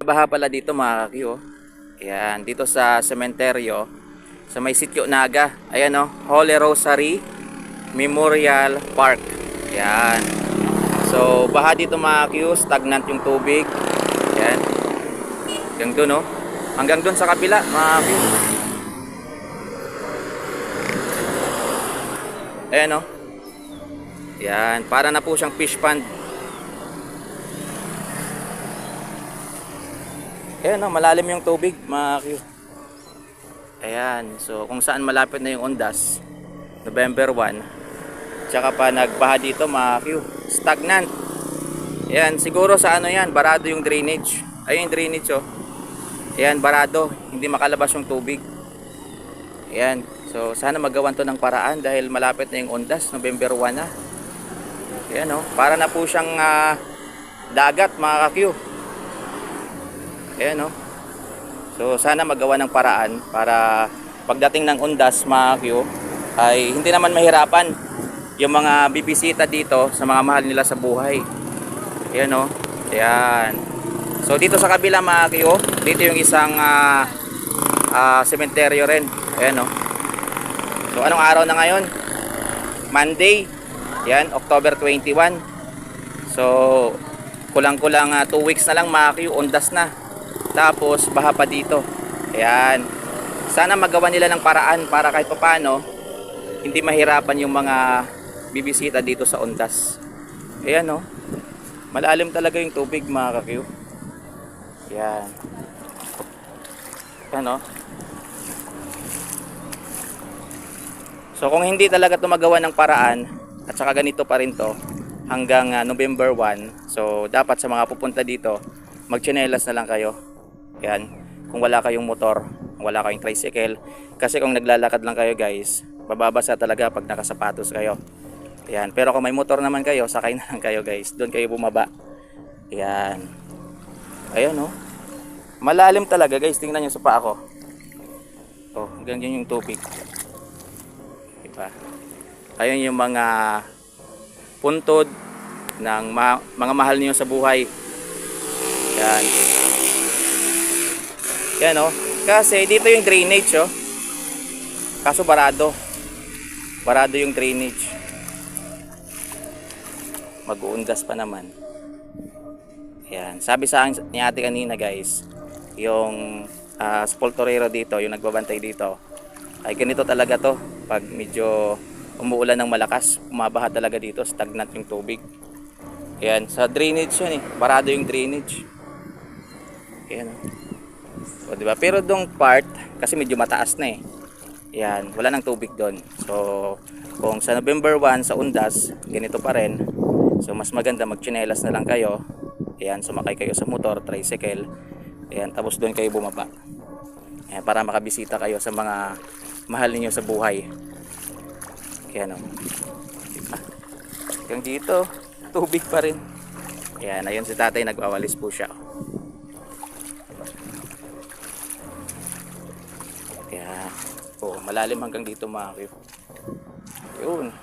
Baha pala dito mga kakyo. Ayan, dito sa sementeryo, sa may Sitio Naga. Ayan o, Holy Rosary Memorial Park. Ayan. So, baha dito mga kakyo, stagnant yung tubig. Ayan. Hanggang dun o. Hanggang dun sa kabila mga kakyo. Ayan o. Ayan, para na po siyang fish pond. Ayan o, malalim yung tubig mga Q. Ayan, so kung saan malapit na yung Ondas, November 1. Tsaka pa nagbaha dito mga Q. Stagnant. Ayan, siguro sa ano yan, barado yung drainage. Ayun yung drainage o. Ayan, barado. Hindi makalabas yung tubig. Ayan, so sana magawan to ng paraan dahil malapit na yung Ondas, November 1 na. Ayan o, para na po siyang dagat mga Q. Ayan o. So sana magawa ng paraan para pagdating ng Ondas mga Q ay hindi naman mahirapan yung mga bibisita dito sa mga mahal nila sa buhay. Ayan o. Ayan. So dito sa kabila mga Q, dito yung isang sementeryo rin. Ayan o. So anong araw na ngayon? Monday. Ayan, October 21. So kulang-kulang 2 weeks na lang mga Q, Ondas na. Tapos baha pa dito. Ayan. Sana magawa nila ng paraan para kahit paano hindi mahirapan yung mga bibisita dito sa Ondas. Ayan o. Malalim talaga yung tubig mga kakyo. Ayan. Ayan o. So kung hindi talaga ito magawa ng paraan at saka ganito pa rin to hanggang November 1. So dapat sa mga pupunta dito magtsinelas na lang kayo. Yan, kung wala kayong motor, kung wala kayong tricycle, kasi kung naglalakad lang kayo guys, bababasa talaga pag nakasapatos kayo. Yan, pero kung may motor naman kayo, sakay na lang kayo guys, doon kayo bumaba. Yan. Ayun oh. Malalim talaga guys, tingnan nyo sa paa ko. Oh, hanggang yun yung tubig. Diba? Ayun yung mga puntod ng mga mahal niyo sa buhay. Yan. Yan o. Kasi dito yung drainage o. Kaso barado. Barado yung drainage. Mag-uundas pa naman. Yan. Sabi sa akin ni ate kanina guys, yung spoltorero dito, yung nagbabantay dito, ay ganito talaga to. Pag medyo umuulan ng malakas, umabaha talaga dito. Stagnant yung tubig. Yan. Sa drainage yun eh. Barado yung drainage. Yan o. O, diba? Pero dong part kasi medyo mataas na eh. Yan, wala nang tubig doon. So, kung sa November 1 sa Ondas, ganito pa rin. So, mas maganda magtsinelas na lang kayo. Yan, sumakay kayo sa motor, tricycle. Yan, tapos doon kayo bumaba. Yan, para makabisita kayo sa mga mahal niyo sa buhay. Yan o. Diba? Hanggang dito, tubig pa rin. Yan, ayun si tatay, nagwawalis po siya. Kaya, oh, malalim hanggang dito mga Q. Yun.